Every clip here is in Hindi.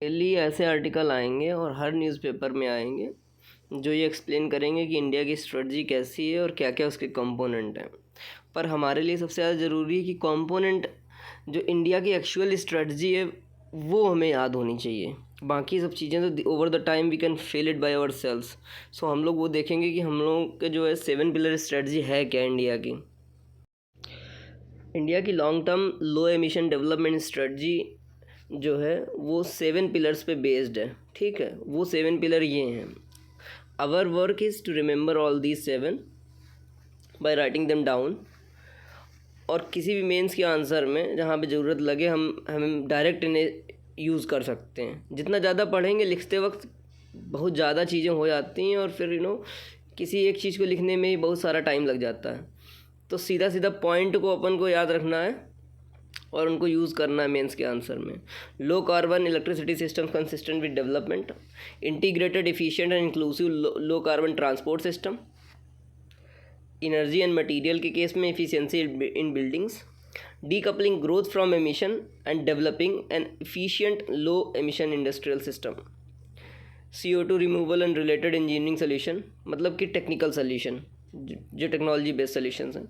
डेली ऐसे आर्टिकल आएंगे और हर न्यूज़पेपर में आएंगे जो ये एक्सप्लेन करेंगे कि इंडिया की स्ट्रेटजी कैसी है और क्या क्या उसके कंपोनेंट हैं। पर हमारे लिए सबसे ज़्यादा ज़रूरी है कि कंपोनेंट जो इंडिया की एक्चुअल स्ट्रेटजी है वो हमें याद होनी चाहिए। बाकी सब चीज़ें तो over the time we can feel it by our cells. So हम लोग वो देखेंगे कि हम लोग के जो है 7 पिलर स्ट्रेटजी है क्या इंडिया की। इंडिया की लॉन्ग टर्म लो एमिशन डेवलपमेंट स्ट्रेटजी जो है वो 7 पिलर्स पे बेस्ड है। ठीक है, वो 7 पिलर ये हैं। Our work is to remember all these 7 by writing them down. और किसी भी मेंस के आंसर में जहाँ पे ज़रूरत लगे हम डायरेक्ट इन्हें यूज़ कर सकते हैं। जितना ज़्यादा पढ़ेंगे लिखते वक्त बहुत ज़्यादा चीज़ें हो जाती हैं और फिर किसी एक चीज़ को लिखने में ही बहुत सारा टाइम लग जाता है। तो सीधा सीधा पॉइंट को अपन को याद रखना है और उनको यूज़ करना है मेंस के आंसर में। Low carbon electricity system consistent with development, integrated efficient and inclusive low carbon transport system, energy and material के केस में efficiency in buildings, decoupling growth from emission and developing N efficient low emission industrial system, CO2 removal and related engineering solution, मतलब कि टेक्निकल सोल्यूशन जो टेक्नोलॉजी बेस्ड सोल्यूशंस हैं,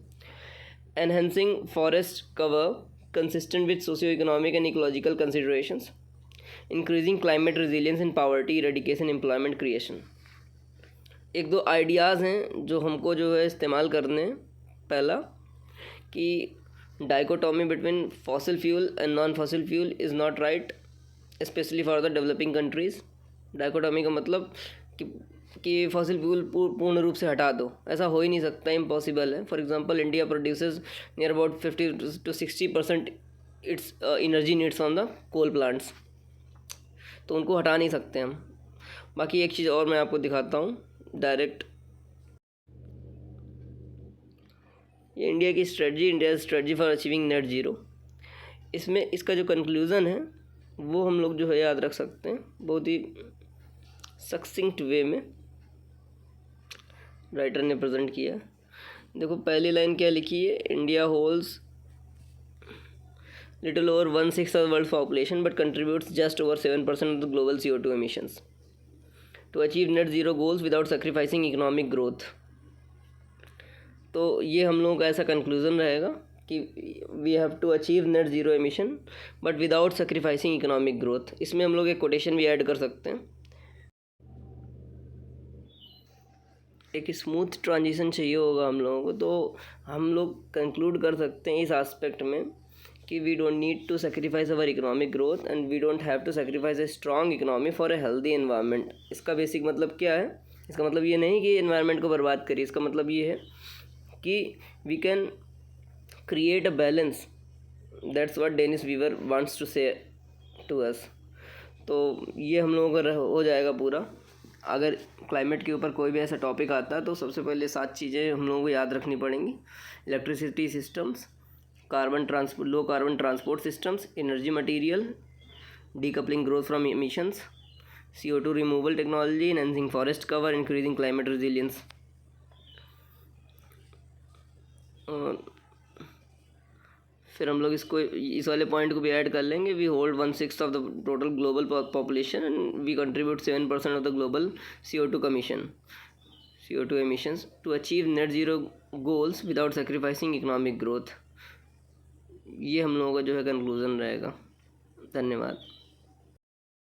enhancing forest cover consistent with socio-economic and ecological considerations, increasing climate resilience and poverty eradication, employment creation। एक दो आइडियाज़ हैं जो हमको जो है इस्तेमाल करने हैं। पहला कि dichotomy between fossil fuel and non fossil fuel is not right specially for the developing countries. Dichotomy का मतलब कि फॉसिल फ्यूल पूर्ण रूप से हटा दो, ऐसा हो ही नहीं सकता, इम्पॉसिबल है। For example India produces near about 50 to 60% its energy needs on the coal plants, तो उनको हटा नहीं सकते हम। बाकी एक चीज़ और मैं आपको दिखाता हूँ डायरेक्ट। ये इंडिया की strategy, India strategy for achieving net zero. इसमें इसका जो कंक्लूज़न है वो हम लोग जो है याद रख सकते हैं बहुत ही सक्सिंक्ट वे में राइटर ने प्रेजेंट किया। देखो पहली लाइन क्या लिखी है, India holds little over 1/6 of the world's population but contributes just over 7% of the global CO2 emissions to achieve net zero goals without sacrificing economic growth। तो ये हम लोगों का ऐसा कंक्लूज़न रहेगा कि we have to achieve net zero emission but without sacrificing economic growth. इसमें हम लोग एक कोटेशन भी ऐड कर सकते हैं। एक स्मूथ ट्रांजिशन चाहिए होगा हम लोगों को, तो हम लोग कंक्लूड कर सकते हैं इस एस्पेक्ट में कि we don't need to sacrifice our economic growth and we don't have to sacrifice a strong economy for a healthy environment. इसका बेसिक मतलब क्या है? इसका मतलब ये नहीं कि एनवायरनमेंट को बर्बाद करिए, इसका मतलब ये है कि we can create a balance. That's what Dennis Weaver wants to say to us. तो ये हम लोगों का हो जाएगा पूरा। अगर क्लाइमेट के ऊपर कोई भी ऐसा टॉपिक आता है तो सबसे पहले 7 चीज़ें हम लोगों को याद रखनी पड़ेंगी। Electricity systems, low carbon transport systems, energy material, decoupling growth from emissions, CO2 removal technology, enhancing forest cover, increasing climate resilience. और फिर हम लोग इसको इस वाले पॉइंट को भी ऐड कर लेंगे। We hold 1/6 of the total global population and we contribute 7% of the global CO2 emissions to achieve net zero goals without sacrificing economic growth। ये हम लोगों का जो है कंक्लूज़न रहेगा। धन्यवाद।